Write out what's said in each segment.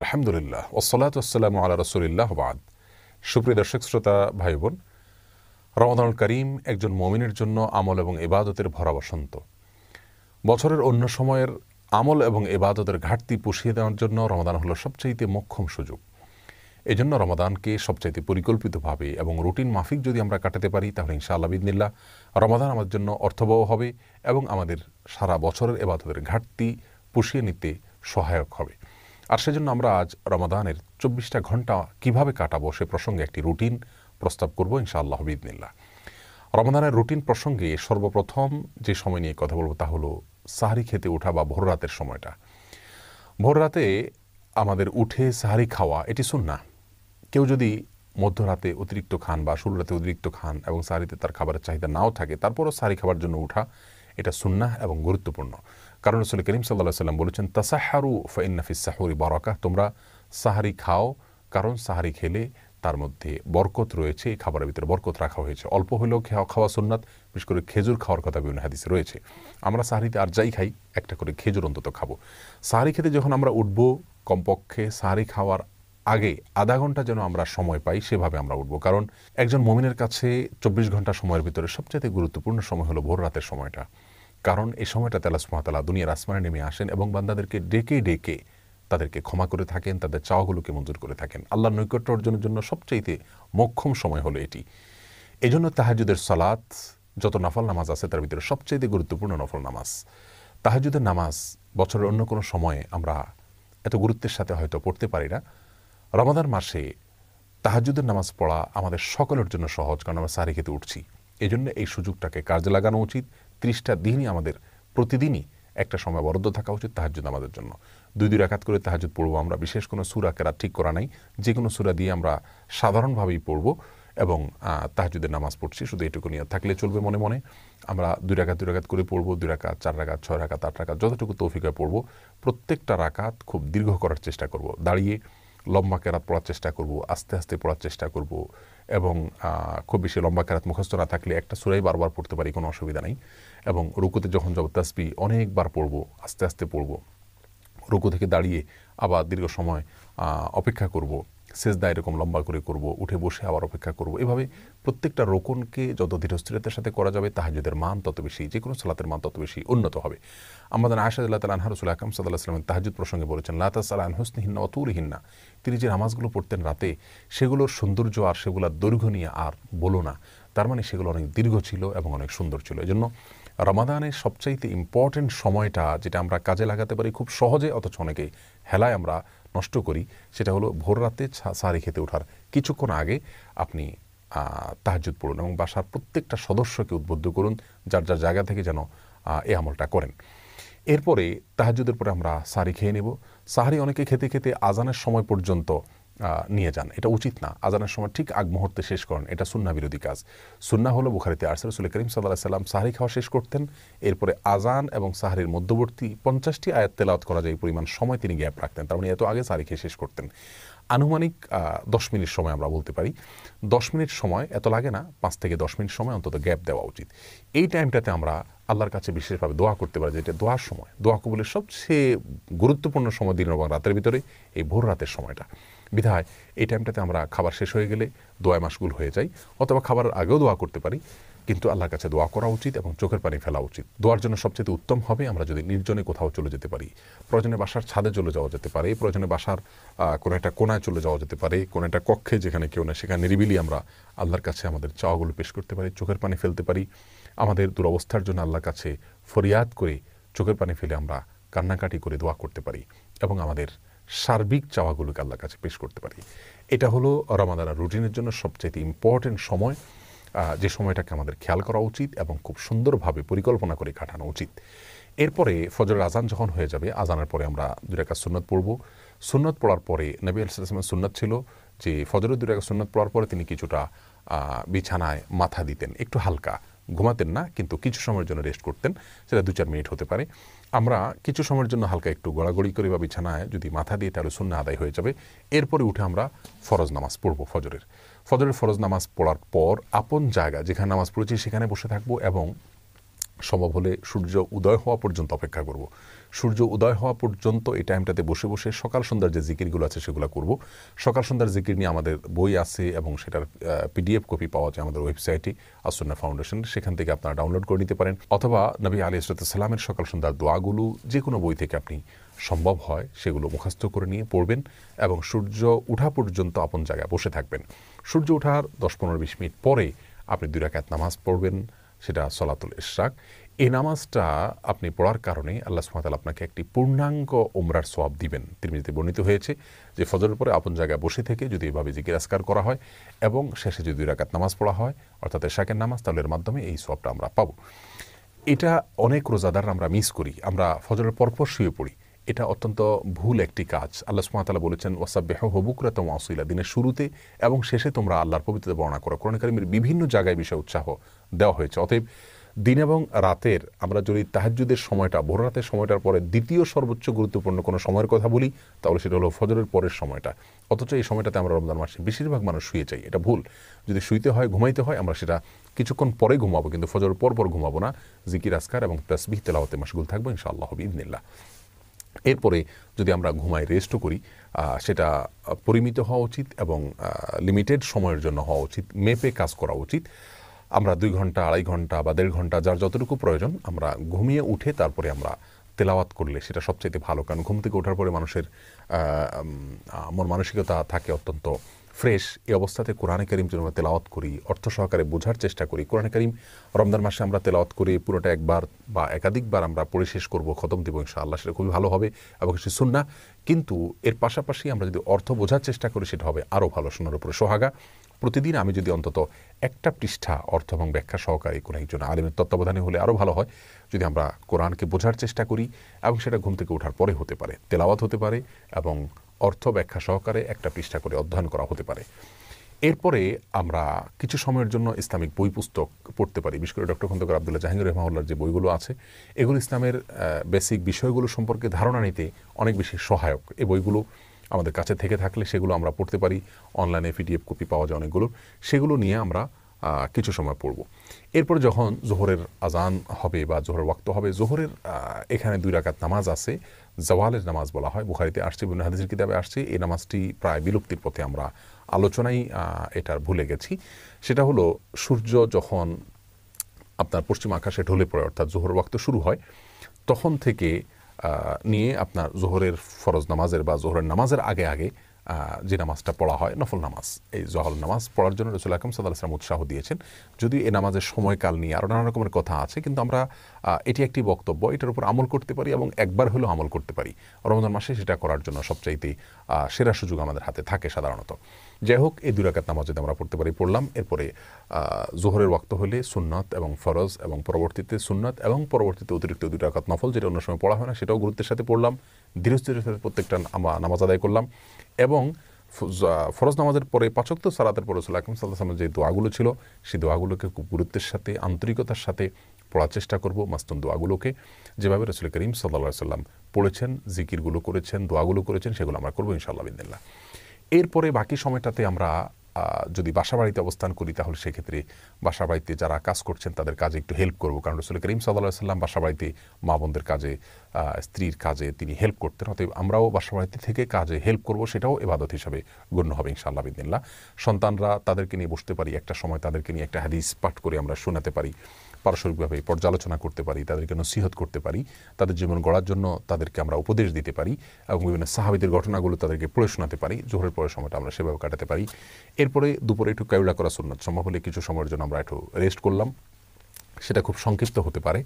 আলহামদুলিল্লাহ ওয়াসসালাতু ওয়াসসালামু আলা রাসূলিল্লাহ বাদ। সুপ্রিয় দর্শক শ্রোতা ভাই বোন, রমাদানুল করিম একজন মুমিনের জন্য আমল এবং ইবাদতের ভরা বসন্ত। বছরের অন্য সময়ের আমল এবং ইবাদতের ঘাটতি পুষিয়ে দেওয়ার জন্য রমাদান হলো সবচাইতে মোক্ষম সুযোগ। এই জন্য রমাদানকে সবচাইতে পরিকল্পিতভাবে এবং রুটিন মাফিক যদি আমরা কাটাতে পারি, তাহলে ইনশাআল্লাহ বিইذনিল্লাহ রমাদান আমাদের জন্য অর্থবহ হবে এবং আমাদের সারা বছরের ইবাদতের ঘাটতি পুষিয়ে নিতে সহায়ক হবে। আর সেজন্য আমরা আজ রমাদানের 24টা ঘন্টা কিভাবে কাটাবো সে প্রসঙ্গে একটি রুটিন প্রস্তাব করব ইনশাআল্লাহ বিইذনিল্লাহ। রমাদানের রুটিন প্রসঙ্গে সর্বপ্রথম যে সময় নিয়ে কথা বলবো তা হলো সাহরি খেতে ওঠা বা ভোর রাতের সময়টা। ভোর রাতে আমাদের উঠে সাহরি খাওয়া এটি সুন্নাহ। কেউ যদি মধ্যরাতে অতিরিক্ত খান বা শুরু রাতে অতিরিক্ত খান এবং সাহরিতে তার খাবারের চাহিদা নাও থাকে, তারপরও সাহরি খাবার জন্য উঠা এটা সুন্নাহ এবং গুরুত্বপূর্ণ। কারণ রাসূল করিম সাল্লাল্লাহু আলাইহি ওয়াসাল্লাম বলেছেন, তাসাহহারু ফাইন্না ফিস সাহুরি বারাকাহ, তোমরা সাহরি খাও কারণ সাহরি খেলে তার মধ্যে বরকত রয়েছে, এই খাবারের ভিতরে বরকত রাখা হয়েছে। অল্প হলেও খাওয়া সুন্নাত, বিশেষ করে খেজুর খাওয়ার কথা বিভিন্ন হাদিসে রয়েছে। আমরা সাহরিতে আর যাই খাই একটা করে খেজুর অন্তত খাবো। সাহরি খেতে যখন আমরা উঠব, কমপক্ষে সাহরি খাওয়ার আগে আধা ঘন্টা যেন আমরা সময় পাই, সেভাবে আমরা উঠব। কারণ একজন মুমিনের কাছে 24 ঘন্টা সময়ের ভিতরে সবচেয়ে গুরুত্বপূর্ণ সময় হলো ভোর রাতের সময়টা। কারণ এই সময়টাতে আল্লাহ সুবহানাহু ওয়া তাআলা দুনিয়ার আসমানে নেমে আসেন এবং বান্দাদেরকে ডেকে ডেকে তাদেরকে ক্ষমা করে থাকেন, তাদের চাওয়াগুলোকে মঞ্জুর করে থাকেন। আল্লাহর নৈকট্য অর্জনের জন্য সবচাইতে মোক্ষম সময় হলো এটি। এই জন্য তাহাজ্জুদের সালাত, যত নফল নামাজ আছে তার ভিতরে সবচাইতে গুরুত্বপূর্ণ নফল নামাজ। তাহাজ্জুদের নামাজ বছরের অন্য কোনো সময়ে আমরা এত গুরুত্বের সাথে হয়তো পড়তে পারি না। রমাদান মাসে তাহাজ্জুদের নামাজ পড়া আমাদের সকলের জন্য সহজ, কারণ আমরা সাহরি খেতে উঠছি। এই জন্য এই সুযোগটাকে কাজে লাগানো উচিত। 30টা দিনই আমাদের প্রতিদিনই একটা সময় বরাদ্দ থাকা উচিত তাহাজ্জুদ নামাজের জন্য। 2 রাকাত করে তাহাজ্জুদ পড়বো আমরা। বিশেষ কোনো সূরা কেরাত ঠিক করা নাই, যে কোনো সূরা দিয়ে আমরা সাধারণভাবেই পড়বো এবং তাহাজ্জুদের নামাজ পড়ছি, শুধু এটুকু নিয়ত থাকলে চলবে। মনে মনে আমরা 2 রাকাত করে পড়বো, 2 রাকাত, 4 রাকাত, 6 রাকাত, 8 রাকাত, যতটুকু তৌফিক হয় পড়বো। প্রত্যেকটা রাকাত খুব দীর্ঘ করার চেষ্টা করব, দাঁড়িয়ে লম্বা কেরাত পড়ার চেষ্টা করব, আস্তে আস্তে পড়ার চেষ্টা করব এবং খুব বেশি লম্বা কেরাত মুখস্থ না থাকলে একটা সূরাই বারবার পড়তে পারি, কোনো অসুবিধা নেই। এবং রুকুতে যখন যাব তাসবিহ অনেকবার পড়ব, আস্তে আস্তে পড়ব। রুকু থেকে দাঁড়িয়ে আবার দীর্ঘ সময় অপেক্ষা করব, সেজদা এরকম লম্বা করে করব, উঠে বসে আবার অপেক্ষা করব। এভাবে প্রত্যেকটা রোকনকে যত ধীরস্থিরতার সাথে করা যাবে, তাহাজ্জুদের মান তত বেশি, যে কোনো সালাতের মান তত বেশি উন্নত হবে। আমাদের আয়েশা রাদিয়াল্লাহু তাআলা আনহা রাসূল আকরাম সাল্লাল্লাহু আলাইহি ওয়াসাল্লাম তাহাজ্জুদ প্রসঙ্গে বলেছেন, লা তাসআল আন হুসনিহিন্না ওয়া তুলিহিন্না, তিনি যে নামাজগুলো পড়তেন রাতে, সেগুলোর সৌন্দর্য আর সেগুলোর দৈর্ঘ্য নিয়ে আর বলো না। তার মানে সেগুলো অনেক দীর্ঘ ছিল এবং অনেক সুন্দর ছিল। এজন্য রমাদানের সবচাইতে ইম্পর্টেন্ট সময়টা যেটা আমরা কাজে লাগাতে পারি খুব সহজে, অথচ অনেকেই হেলায় আমরা নষ্ট করি, সেটা হলো ভোর রাতে সাহরি খেতে ওঠার কিছুক্ষণ আগে আপনি তাহাজ্জুদ পড়ুন এবং বাসার প্রত্যেকটা সদস্যকে উদ্বুদ্ধ করুন যার যার জায়গা থেকে যেন এই আমলটা করেন। এরপরে তাহাজ্জুদের পরে আমরা সাহরি খেয়ে নেব। সাহরি অনেকে খেতে খেতে আজানের সময় পর্যন্ত নিয়ে যান, এটা উচিত না। আজানের সময় ঠিক আগ মুহূর্তে শেষ করেন, এটা সুন্নাহ বিরোধী কাজ। সুন্নাহ হলো বুখারীতে আসছে, রাসূল করিম সাল্লাল্লাহু আলাইহি ওয়াসাল্লাম সাহরি খাওয়া শেষ করতেন, এরপরে আজান এবং সাহরির মধ্যবর্তী 50টি আয়াত তেলাওয়াত করা যায় এই পরিমাণ সময় তিনি গ্যাপ রাখতেন। তার মানে এত আগে সাহরি খেয়ে শেষ করতেন। আনুমানিক 10 মিনিট সময় আমরা বলতে পারি। 10 মিনিট সময় এত লাগে না, 5 থেকে 10 মিনিট সময় অন্তত গ্যাপ দেওয়া উচিত। এই টাইমটাতে আমরা আল্লাহর কাছে বিশেষভাবে দোয়া করতে পারি, যেটা দোয়ার সময়, দোয়া কবুলের সবচেয়ে গুরুত্বপূর্ণ সময় দিন এবং রাতের ভিতরে এই ভোর রাতের সময়টা। বিধায় এই টাইমটাতে আমরা খাবার শেষ হয়ে গেলে দোয়ায় মাশগুল হয়ে যাই, অথবা খাবারের আগেও দোয়া করতে পারি, কিন্তু আল্লাহর কাছে দোয়া করা উচিত এবং চোখের পানি ফেলা উচিত। দোয়ার জন্য সবচেয়ে উত্তম হবে আমরা যদি নির্জনে কোথাও চলে যেতে পারি। প্রয়োজনে বাসার ছাদে চলে যাওয়া যেতে পারে, প্রয়োজনে বাসার কোনো একটা কোনায় চলে যাওয়া যেতে পারে, কোনো একটা কক্ষে যেখানে কেউ না, সেখানে নিরিবিলি আমরা আল্লাহর কাছে আমাদের চাওয়াগুলো পেশ করতে পারি, চোখের পানি ফেলতে পারি। আমাদের দুরবস্থার জন্য আল্লাহর কাছে ফরিয়াদ করে চোখের পানি ফেলে আমরা কান্নাকাটি করে দোয়া করতে পারি এবং আমাদের সার্বিক চাওয়াগুলোকে আল্লাহর কাছে পেশ করতে পারি। এটা হলো রমাদানের রুটিনের জন্য সবচেয়ে ইম্পর্টেন্ট সময়, যে সময়টাকে আমাদের খেয়াল করা উচিত এবং খুব সুন্দরভাবে পরিকল্পনা করে কাটানো উচিত। এরপরে ফজরের আজান যখন হয়ে যাবে, আজানের পরে আমরা 2 রাকাত সুন্নাত পড়ব। সুন্নাত পড়ার পরে নবী আলাইহিস সালামের সুন্নাত ছিল যে ফজরের 2 রাকাত সুন্নাত পড়ার পরে তিনি কিছুটা বিছানায় মাথা দিতেন, একটু হালকা, ঘুমাতেন না, কিন্তু কিছু সময়ের জন্য রেস্ট করতেন, সেটা 2-4 মিনিট হতে পারে। আমরা কিছু সময়ের জন্য হালকা একটু গড়াগড়ি করে বা বিছানায় যদি মাথা দিয়ে, তাহলে সুন্নাহ আদায় হয়ে যাবে। এরপরে উঠে আমরা ফরজ নামাজ পড়ব। ফজরের ফরজ নামাজ পড়ার পর আপন জায়গা যেখানে নামাজ পড়েছি সেখানে বসে থাকবো এবং সম্ভব হলে সূর্য উদয় হওয়া পর্যন্ত অপেক্ষা করব। সূর্য উদয় হওয়া পর্যন্ত এই টাইমটাতে বসে বসে সকাল সন্ধ্যার যে জিকিরগুলো আছে সেগুলো করব। সকাল সন্ধ্যার জিকির নিয়ে আমাদের বই আছে এবং সেটার PDF কপি পাওয়া যায় আমাদের ওয়েবসাইটে আসুন্নাহ ফাউন্ডেশন, সেখান থেকে আপনারা ডাউনলোড করে নিতে পারেন। অথবা নবী আলাইহিস সালামের সকাল সন্ধ্যার দোয়াগুলো যে কোনো বই থেকে আপনি সম্ভব হয় সেগুলো মুখস্থ করে নিয়ে পড়বেন এবং সূর্য উঠা পর্যন্ত আপন জায়গায় বসে থাকবেন। সূর্য ওঠার 10-15-20 মিনিট পরে আপনি 2 রাকাত নামাজ পড়বেন, সেটা সলাতুল ইশরাক। এই নামাজটা আপনি পড়ার কারণে আল্লাহ সুবহানাহু ওয়া তাআলা আপনাকে একটি পূর্ণাঙ্গ উমরার সওয়াব দিবেন। তিরমিজিতে বর্ণিত হয়েছে যে ফজরের পরে আপন জায়গায় বসে থেকে যদি এভাবে জিকির আজকার করা হয় এবং শেষে যদি 2 রাকাত নামাজ পড়া হয় অর্থাৎ ইশরাকের নামাজ, তাহলে এর মাধ্যমে এই সওয়াবটা আমরা পাবো। এটা অনেক রোজাদার আমরা মিস করি, আমরা ফজরের পরপর শুয়ে পড়ি। এটা অত্যন্ত ভুল একটি কাজ। আল্লাহ সুবহানাহু ওয়া তাআলা বলেছেন ওয়াসাব্বিহুহু বুকরাতাও ওয়া আসীলা, দিনের শুরুতে এবং শেষে তোমরা আল্লাহর পবিত্রতা বর্ণনা করো। কোরআন কারীমের বিভিন্ন জায়গায় বিষয়ে উৎসাহ দেওয়া হয়েছে। অতএব দিন এবং রাতের আমরা যদি তাহাজ্জুদের সময়টা, ভোর রাতের সময়টার পরে দ্বিতীয় সর্বোচ্চ গুরুত্বপূর্ণ কোনো সময়ের কথা বলি তাহলে সেটা হলো ফজরের পরের সময়টা। অথচ এই সময়টাতে আমরা রমজান মাসে বেশিরভাগ মানুষ শুয়ে যাই, এটা ভুল। যদি শুইতে হয়, ঘুমাইতে হয়, আমরা সেটা কিছুক্ষণ পরে ঘুমাবো, কিন্তু ফজরের পর পর ঘুমাবো না। জিকির আজকার এবং তাসবিহ তেলাওয়াতে মাশগুল থাকবো ইনশাআল্লাহ বিইذনিল্লাহ। এরপরে যদি আমরা ঘুমাই, রেস্টও করি, সেটা পরিমিত হওয়া উচিত এবং লিমিটেড সময়ের জন্য হওয়া উচিত, মেপে কাজ করা উচিত। আমরা 2 ঘন্টা, 2.5 ঘন্টা বা 1.5 ঘন্টা যার যতটুকু প্রয়োজন আমরা ঘুমিয়ে উঠে তারপরে আমরা তেলাওয়াত করলে সেটা সবচেয়ে ভালো। কারণ ঘুম থেকে ওঠার পরে মানুষের মন মানসিকতা থাকে অত্যন্ত ফ্রেশ। এই অবস্থাতে কোরআনে কারীম যদি আমরা তেলাওয়াত করি, অর্থ সহকারে বোঝার চেষ্টা করি, কোরআনে কারীম রমজান মাসে আমরা তেলাওয়াত করে পুরোটা একবার বা একাধিকবার আমরা পড়ে শেষ করব, খতম দিব ইনশাআল্লাহ, সেটা খুবই ভালো হবে এবং সে সুন্নাহ। কিন্তু এর পাশাপাশি আমরা যদি অর্থ বোঝার চেষ্টা করি সেটা হবে আরও ভালো, শোনার উপরে সোহাগা। প্রতিদিন আমি যদি অন্তত একটা পৃষ্ঠা অর্থ এবং ব্যাখ্যা সহকারে কোনো একজন আলেমের তত্ত্বাবধানে হলে আরও ভালো হয়। যদি আমরা কোরআনকে বোঝার চেষ্টা করি এবং সেটা ঘুম থেকে ওঠার পরে হতে পারে, তেলাওয়াত হতে পারে এবং অর্থ ব্যাখ্যা সহকারে একটা পৃষ্ঠা করে অধ্যয়ন করা হতে পারে। এরপরে আমরা কিছু সময়ের জন্য ইসলামিক বই পুস্তক পড়তে পারি। বিশেষ করে ডক্টর খন্দকার আব্দুল্লাহ জাহাঙ্গীর রাহিমাহুল্লাহর যে বইগুলো আছে এগুলো ইসলামের বেসিক বিষয়গুলো সম্পর্কে ধারণা নিতে অনেক বেশি সহায়ক। এই বইগুলো আমাদের কাছে থেকে থাকলে সেগুলো আমরা পড়তে পারি। অনলাইনে PDF কপি পাওয়া যায় অনেকগুলো, সেগুলো নিয়ে আমরা কিছু সময় পড়ব। এরপর যখন জোহরের আজান হবে বা জোহরের ওয়াক্ত হবে, জোহরের এখানে 2 রাকাত নামাজ আছে, জাওয়ালের নামাজ বলা হয়, বুখারীতে আসছে, বিভিন্ন হাদিসের কিতাবে আসছে। এই নামাজটি প্রায় বিলুপ্তির পথে, আমরা আলোচনায় এটার ভুলে গেছি। সেটা হলো সূর্য যখন আপনার পশ্চিম আকাশে ঢলে পড়ে অর্থাৎ জোহরের ওয়াক্ত শুরু হয় তখন থেকে নিয়ে আপনার জোহরের ফরজ নামাজের বা জোহরের নামাজের আগে আগে যে নামাজটা পড়া হয় নফল নামাজ, এই জহর নামাজ পড়ার জন্য রাসূল আকরাম সাল্লাল্লাহু আলাইহি ওয়াসাল্লাম উৎসাহ দিয়েছেন। যদিও এই নামাজের সময়কাল নিয়ে আরও নানা রকমের কথা আছে, কিন্তু আমরা এটি একটি বক্তব্য, এটার উপর আমল করতে পারি এবং একবার হলেও আমল করতে পারি। রমজান মাসে সেটা করার জন্য সবচাইতে সেরা সুযোগ আমাদের হাতে থাকে সাধারণত। যাই হোক, এই 2 রাকাত নামাজ যদি আমরা পড়তে পারি পড়লাম। এরপরে জোহরের ওয়াক্ত হলে সুন্নত এবং ফরজ এবং পরবর্তীতে সুন্নত এবং পরবর্তীতে অতিরিক্ত 2 রাকাত নফল, যেটা অন্য সময় পড়া হয় না, সেটাও গুরুত্বের সাথে পড়লাম। ধীরে ধীরে প্রত্যেকটা নামাজ আদায় করলাম এবং ফরজ নামাজের পরে 5 ওয়াক্ত সালাতের পরে রাসূল আকরাম সাল্লাল্লাহু আলাইহি ওয়াসাল্লাম যে দোয়াগুলো ছিল সেই দোয়াগুলোকে খুব গুরুত্বের সাথে, আন্তরিকতার সাথে পড়ার চেষ্টা করব। মাসতুন দোয়াগুলোকে যেভাবে রাসূল করিম সাল্লাল্লাহু আলাইহি ওয়াসাল্লাম পড়েছেন, জিকিরগুলো করেছেন, দোয়াগুলো করেছেন, সেগুলো আমরা করব ইনশাআল্লাহ বিইذনিল্লাহ। এরপরে বাকি সময়টাতে আমরা যদি বাসাবাড়িতে অবস্থান করি তাহলে সেক্ষেত্রে বাসাবাড়িতে যারা কাজ করছেন তাদের কাজে একটু হেল্প করব। কারণ রাসূল করিম সাল্লাল্লাহু আলাইহি ওয়াসাল্লাম বাসাবাড়িতে মা বোনদের কাজে, স্ত্রীর কাজে তিনি হেল্প করতেন। অতএব আমরাও বাসাবাড়িতে থেকে কাজে হেল্প করব, সেটাও ইবাদত হিসাবে গণ্য হবে ইনশাআল্লাহ বিইذনিল্লাহ। সন্তানরা তাদেরকে নিয়ে বসতে পারি, একটা সময় তাদেরকে নিয়ে একটা হাদিস পাঠ করে আমরা শোনাতে পারি, পারস্পরিকভাবে পর্যালোচনা করতে পারি, তাদেরকে নসিহত করতে পারি, তাদের জীবন গড়ার জন্য তাদেরকে আমরা উপদেশ দিতে পারি এবং বিভিন্ন সাহাবীদের ঘটনাগুলো তাদেরকে পড়ে শোনাতে পারি। জোহরের পরের সময়টা আমরা সেভাবে কাটাতে পারি। এরপরে দুপুরে একটু কায়ুলা করা সুন্নাত, সম্ভব হলে কিছু সময়ের জন্য আমরা একটু রেস্ট করলাম। সেটা খুব সংক্ষিপ্ত হতে পারে,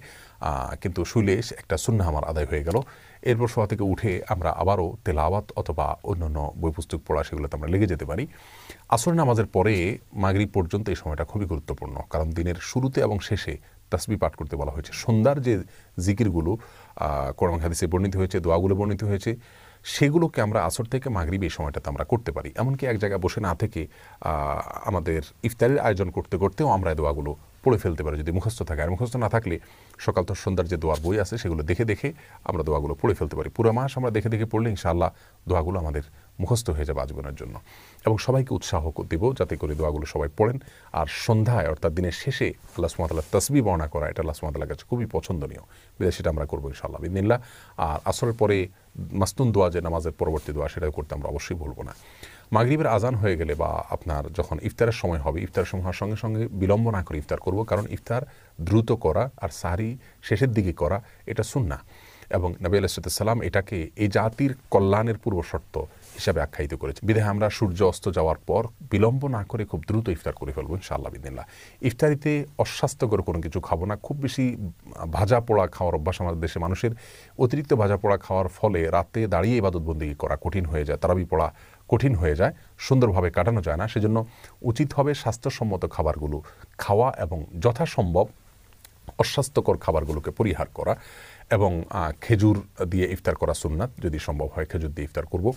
কিন্তু শুইলে একটা সুন্নাহ আমার আদায় হয়ে গেল। এরপর শোয়া থেকে উঠে আমরা আবারও তেলাওয়াত অথবা অন্যান্য বই পুস্তক পড়া সেগুলোতে আমরা লেগে যেতে পারি। আসর নামাজের পরে মাগরিব পর্যন্ত এই সময়টা খুবই গুরুত্বপূর্ণ, কারণ দিনের শুরুতে এবং শেষে তাসবিহ পাঠ করতে বলা হয়েছে। সন্ধ্যার যে জিকিরগুলো কোরআন হাদিসে বর্ণিত হয়েছে, দোয়াগুলো বর্ণিত হয়েছে, সেগুলোকে আমরা আসর থেকে মাগরিব এই সময়টাতে আমরা করতে পারি। এমনকি এক জায়গায় বসে না থেকে আমাদের ইফতারের আয়োজন করতে করতেও আমরা এই দোয়াগুলো পড়ে ফেলতে পারি যদি মুখস্থ থাকে। আর মুখস্থ না থাকলে সকাল তো সন্ধ্যার যে দোয়ার বই আছে সেগুলো দেখে দেখে আমরা দোয়াগুলো পড়ে ফেলতে পারি। পুরো মাস আমরা দেখে দেখে পড়লে ইনশাআল্লাহ দোয়াগুলো আমাদের মুখস্থ হয়ে যাবে আজীবনের জন্য। এবং সবাইকে উৎসাহ দেব যাতে করে দোয়াগুলো সবাই পড়েন। আর সন্ধ্যায় অর্থাৎ দিনের শেষে আল্লাহ সুবহানাহু ওয়া তাআলার তাসবিহ বর্ণনা করা, এটা আল্লাহ সুবহানাহু ওয়া তাআলার কাছে খুবই পছন্দনীয়, বিধায় সেটা আমরা করবো ইনশাআল্লাহ বিইذনিল্লাহ। আর আসরের পরে মাসনুন দোয়া, যে নামাজের পরবর্তী দোয়া, সেটা করতে আমরা অবশ্যই ভুলবো না। মাগরিবের আজান হয়ে গেলে বা আপনার যখন ইফতারের সময় হবে, ইফতারের সময় হওয়ার সঙ্গে সঙ্গে বিলম্ব না করে ইফতার করব, কারণ ইফতার দ্রুত করা আর সাহরি শেষের দিকে করা এটা সুন্নাহ। এবং নবী আলাইহিস সালাম এটাকে এই জাতির কল্যাণের পূর্ব শর্ত হিসাবে আখ্যায়িত করেছে, বিধায় আমরা সূর্য অস্ত যাওয়ার পর বিলম্ব না করে খুব দ্রুত ইফতার করে ফেলবো ইনশাআল্লাহ বিইذনিল্লাহ। ইফতারিতে অস্বাস্থ্যকর কোনো কিছু খাবো না। খুব বেশি ভাজা পোড়া খাওয়ার অভ্যাস আমাদের দেশে মানুষের, অতিরিক্ত ভাজা পোড়া খাওয়ার ফলে রাতে দাঁড়িয়ে ইবাদত বন্দেগী করা কঠিন হয়ে যায়, তারাবি পড়া কঠিন হয়ে যায়, সুন্দরভাবে কাটানো যায় না। সেজন্য উচিত হবে স্বাস্থ্যসম্মত খাবারগুলো খাওয়া এবং যথাসম্ভব অস্বাস্থ্যকর খাবারগুলোকে পরিহার করা। এবং খেজুর দিয়ে ইফতার করা সুন্নাত, যদি সম্ভব হয় খেজুর দিয়ে ইফতার করব।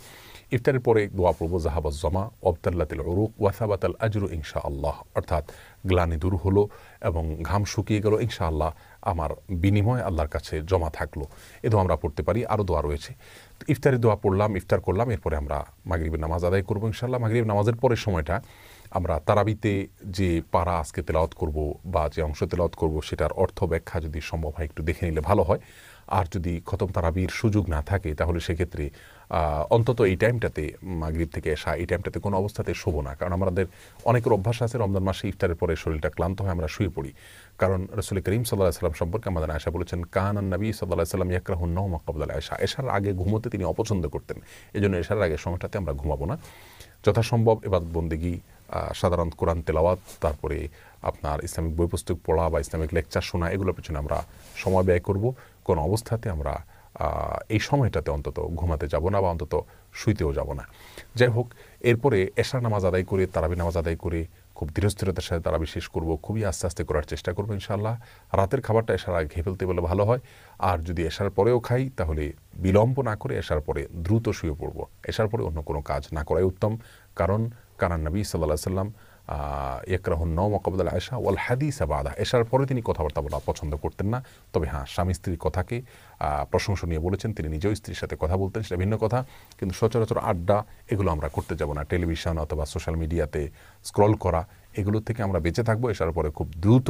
ইফতারের পরে দোয়া পড়ব যাহাবাজ জামা ওয়াবতাল্লাতিল উরুক ওয়া সাবাতাল আজরু ইনশাআল্লাহ, অর্থাৎ গ্লানি দূর হলো এবং ঘাম শুকিয়ে গেল, ইনশাআল্লাহ আমার বিনিময় আল্লাহর কাছে জমা থাকলো। এ দোয়া আমরা পড়তে পারি। আরও দোয়া রয়েছে। ইফতারের দোয়া পড়লাম, ইফতার করলাম, এরপরে আমরা মাগরিবের নামাজ আদায় করবো ইনশাআল্লাহ। মাগরিব নামাজের পরের সময়টা আমরা তারাবিতে যে পারা আজকে তেলাওয়াত করব বা যে অংশ তেলাওয়াত করব, সেটার অর্থ ব্যাখ্যা যদি সম্ভব হয় একটু দেখে নিলে ভালো হয়। আর যদি খতম তারাবির সুযোগ না থাকে, তাহলে সেক্ষেত্রে অন্তত এই টাইমটাতে, মাগরিব থেকে এশা, এই টাইমটাতে কোনো অবস্থাতে শোবো না। কারণ আমাদের অনেকের অভ্যাস আছে রমজান মাসে ইফতারের পরে শরীরটা ক্লান্ত হয়, আমরা শুয়ে পড়ি। কারণ রাসূল করিম সাল্লাল্লাহু আলাইহি ওয়াসাল্লাম সম্পর্কে আমাদের আয়েশা বলেছেন, কানান নবী সাল্লাল্লাহু আলাইহি ওয়াসাল্লাম ইয়াকরাহুন নাওমা ক্বাবলা আয়েশা, এশার আগে ঘুমোতে তিনি অপছন্দ করতেন। এজন্য এশার আগে সময়টাতে আমরা ঘুমাবো না। যথাসম্ভব ইবাদত বন্দেগী, সাধারণ কোরআন তেলাওয়াত, তারপরে আপনার ইসলামিক বই পুস্তক পড়া বা ইসলামিক লেকচার শোনা, এগুলোর পেছনে আমরা সময় ব্যয় করব। কোনো অবস্থাতে আমরা এই সময়টাতে অন্তত ঘুমাতে যাব না বা অন্তত শুইতেও যাব না। যাই হোক, এরপরে এশার নামাজ আদায় করে, তারাবি নামাজ আদায় করে খুব ধীরস্থিরতার সাথে তারাবি শেষ করব। খুবই আস্তে আস্তে করার চেষ্টা করবো ইনশাআল্লাহ। রাতের খাবারটা এশার আগে খেয়ে ফেলতে বলে ভালো হয়। আর যদি এশার পরেও খাই, তাহলে বিলম্ব না করে এশার পরে দ্রুত শুয়ে পড়ব। এশার পরে অন্য কোনো কাজ না করাই উত্তম। কারণ কানান নবী সাল্লাল্লাহু আলাইহি ওয়াসাল্লাম ইয়াকরাহুন নাওমা ক্বাবলা আয়েশা ওয়াল হাদিসা বাদা, এশার পরে তিনি কথাবার্তা বলা পছন্দ করতেন না। তবে হ্যাঁ, স্বামী স্ত্রীর কথাকে প্রশংসনীয় বলেছেন, তিনি নিজেও স্ত্রীর সাথে কথা বলতেন, সেটা ভিন্ন কথা। কিন্তু সচরাচর আড্ডা, এগুলো আমরা করতে যাব না। টেলিভিশন অথবা সোশ্যাল মিডিয়াতে স্ক্রল করা, এগুলো থেকে আমরা বেঁচে থাকবো। এশার পরে খুব দ্রুত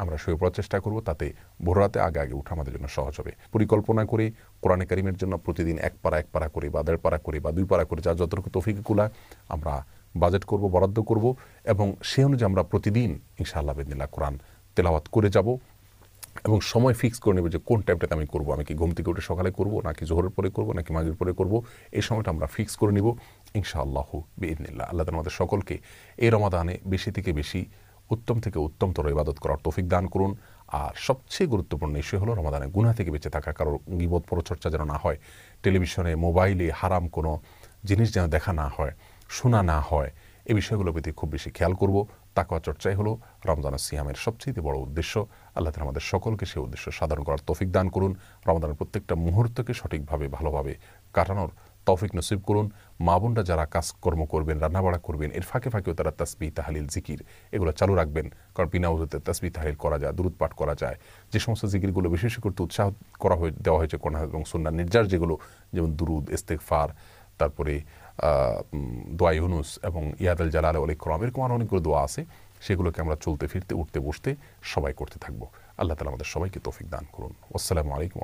আমরা শুয়ে পড়ার চেষ্টা করব, তাতে ভোররাতে আগে আগে উঠা আমাদের জন্য সহজ হবে। পরিকল্পনা করে কোরআনে কারিমের জন্য প্রতিদিন এক পারা করে বা 1.5 পারা করে বা 2 পারা করে, যা যতটুকু তৌফিক কুলায় আমরা বাজেট করব, বরাদ্দ করব। এবং সেই অনুযায়ী আমরা প্রতিদিন ইনশাআল্লাহ বিইذনিল্লাহ কোরআন তেলাওয়াত করে যাব। এবং সময় ফিক্স করে নেব যে কোন টাইমটাতে আমি করব। আমি কি ঘুম থেকে উঠে সকালে করব, নাকি জোহরের পরে করব, নাকি মাগরিবের পরে করব, এই সময়টা আমরা ফিক্স করে নিব ইনশাআল্লাহু বিইذনিল্লাহ। আল্লাহ তাআলা আমাদের সকলকে এই রমাদানে বেশি থেকে বেশি, উত্তম থেকে উত্তমতর ইবাদত করার তৌফিক দান করুন। আর সবচেয়ে গুরুত্বপূর্ণ ইস্যু হলো রমাদানে গুনাহ থেকে বেঁচে থাকা, কারোর গীবত পরচর্চা যেন না হয়, টেলিভিশনে মোবাইলে হারাম কোনো জিনিস যেন দেখা না হয়, শোনা না হয়, এই বিষয়গুলোর প্রতি খুব বেশি খেয়াল করব। তাকওয়া চর্চাই হলো রমজানের সিয়ামের সবচেয়ে বড় উদ্দেশ্য। আল্লাহ তাআলা আমাদের সকলকে সেই উদ্দেশ্য সাধন করার তৌফিক দান করুন। রমজানের প্রত্যেকটা মুহূর্তকে সঠিকভাবে ভালোভাবে কাটানোর তৌফিক নসিব করুন। মা বোনরা যারা কাজকর্ম করবেন, রান্নাবাড়া করবেন, এর ফাঁকে ফাঁকেও তারা তাসবিহ, তাহলিল, জিকির এগুলো চালু রাখবেন। কারণ বিনা উযুতে তাসবিহ তাহলিল করা যায়, দুরূদ পাঠ করা যায়। যে সমস্ত জিকিরগুলো বেশি বেশি করতে উৎসাহ দেওয়া হয়েছে কোরআন এবং সুন্নাহর নির্যাস, যেগুলো যেমন দুরূদ, ইস্তেগফার, তারপরে দোয়া ইউনুস এবং ইয়াদাল জালাল ওয়াল ইকরাম, এরকম আরও অনেকগুলো দোয়া আছে। সেগুলোকে আমরা চলতে ফিরতে, উঠতে বসতে সবাই করতে থাকবো। আল্লাহ তাআলা আমাদের সবাইকে তৌফিক দান করুন। আসসালামু আলাইকুম।